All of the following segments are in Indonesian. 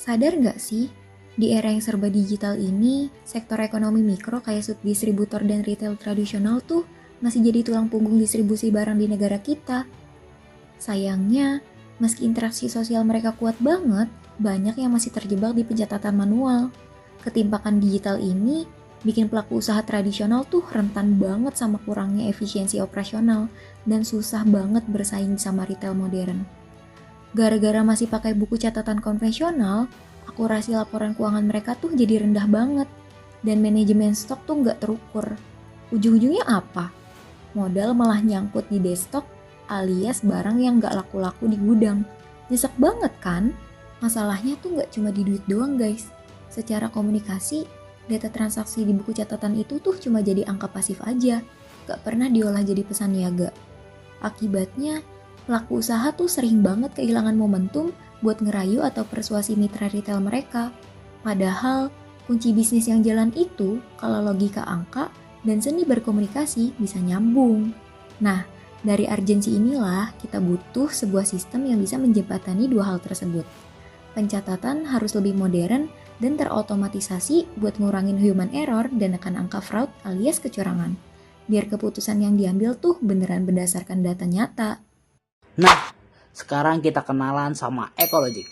Sadar nggak sih, di era yang serba digital ini, sektor ekonomi mikro kayak subdistributor dan retail tradisional tuh masih jadi tulang punggung distribusi barang di negara kita. Sayangnya, meski interaksi sosial mereka kuat banget, banyak yang masih terjebak di pencatatan manual. Ketimpakan digital ini bikin pelaku usaha tradisional tuh rentan banget sama kurangnya efisiensi operasional dan susah banget bersaing sama retail modern. Gara-gara masih pakai buku catatan konvensional, akurasi laporan keuangan mereka tuh jadi rendah banget. Dan manajemen stok tuh nggak terukur. Ujung-ujungnya apa? Modal malah nyangkut di desktop alias barang yang nggak laku-laku di gudang. Nyesek banget kan? Masalahnya tuh nggak cuma di duit doang guys. Secara komunikasi, data transaksi di buku catatan itu tuh cuma jadi angka pasif aja. Nggak pernah diolah jadi pesan niaga. Akibatnya, pelaku usaha tuh sering banget kehilangan momentum buat ngerayu atau persuasi mitra retail mereka. Padahal, kunci bisnis yang jalan itu kalau logika angka dan seni berkomunikasi bisa nyambung. Nah, dari urgensi inilah kita butuh sebuah sistem yang bisa menjembatani dua hal tersebut. Pencatatan harus lebih modern dan terotomatisasi buat ngurangin human error dan nekan angka fraud alias kecurangan. Biar keputusan yang diambil tuh beneran berdasarkan data nyata. Nah, sekarang kita kenalan sama Ecologic.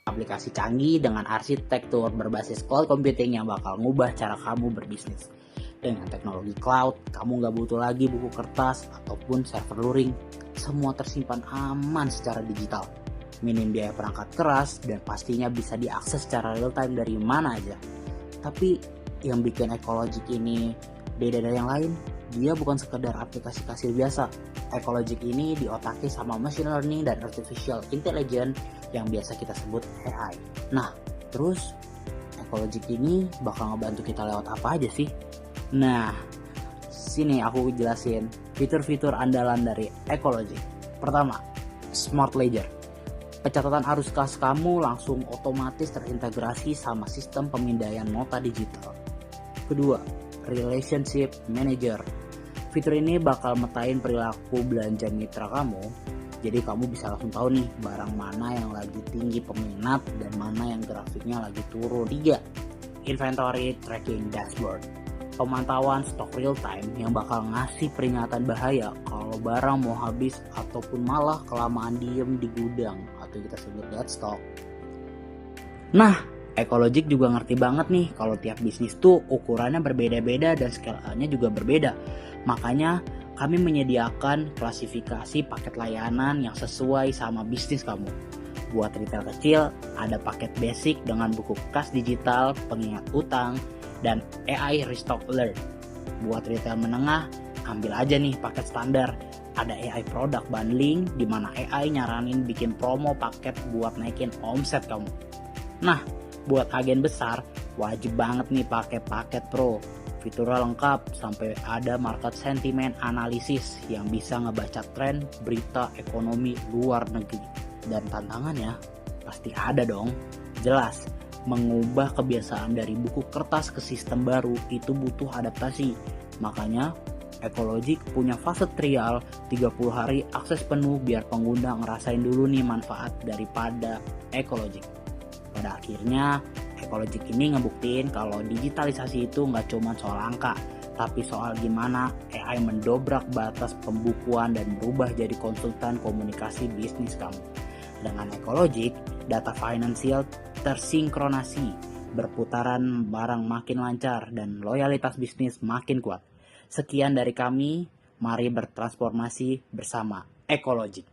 Aplikasi canggih dengan arsitektur berbasis cloud computing yang bakal ngubah cara kamu berbisnis. Dengan teknologi cloud, kamu nggak butuh lagi buku kertas ataupun server luring. Semua tersimpan aman secara digital. Minim biaya perangkat keras dan pastinya bisa diakses secara real time dari mana aja. Tapi yang bikin Ecologic ini beda dari yang lain, dia bukan sekedar aplikasi kasir biasa. Ecologic ini diotaki sama machine learning dan artificial intelligence yang biasa kita sebut AI. Nah, terus Ecologic ini bakal ngebantu kita lewat apa aja sih? Nah, sini aku jelasin fitur-fitur andalan dari Ecologic. Pertama, Smart Ledger. Pencatatan arus kas kamu langsung otomatis terintegrasi sama sistem pemindaian nota digital. Kedua, Relationship Manager. Fitur ini bakal metain perilaku belanja mitra kamu, jadi kamu bisa langsung tahu nih barang mana yang lagi tinggi peminat dan mana yang grafiknya lagi turun. 3. Inventory Tracking Dashboard. Pemantauan stok real time yang bakal ngasih peringatan bahaya kalau barang mau habis ataupun malah kelamaan diem di gudang atau kita sebut dead stock. Nah, Ecologic juga ngerti banget nih kalau tiap bisnis tuh ukurannya berbeda-beda dan skala-nya juga berbeda. Makanya kami menyediakan klasifikasi paket layanan yang sesuai sama bisnis kamu. Buat retail kecil, ada paket basic dengan buku kas digital, pengingat utang, dan AI Restock Alert. Buat retail menengah, ambil aja nih paket standar. Ada AI Product Bundling, di mana AI nyaranin bikin promo paket buat naikin omset kamu. Nah, buat agen besar, wajib banget nih pakai paket Pro. Fiturnya lengkap sampai ada market sentiment analisis yang bisa ngebaca tren berita ekonomi luar negeri. Dan tantangannya pasti ada dong. Jelas, mengubah kebiasaan dari buku kertas ke sistem baru itu butuh adaptasi. Makanya Ecologic punya fase trial 30 hari akses penuh biar pengguna ngerasain dulu nih manfaat daripada Ecologic. Pada akhirnya Ecologic ini ngebuktiin kalau digitalisasi itu nggak cuma soal angka, tapi soal gimana AI mendobrak batas pembukuan dan berubah jadi konsultan komunikasi bisnis kamu. Dengan Ecologic, data finansial tersinkronasi, berputaran barang makin lancar, dan loyalitas bisnis makin kuat. Sekian dari kami, mari bertransformasi bersama Ecologic.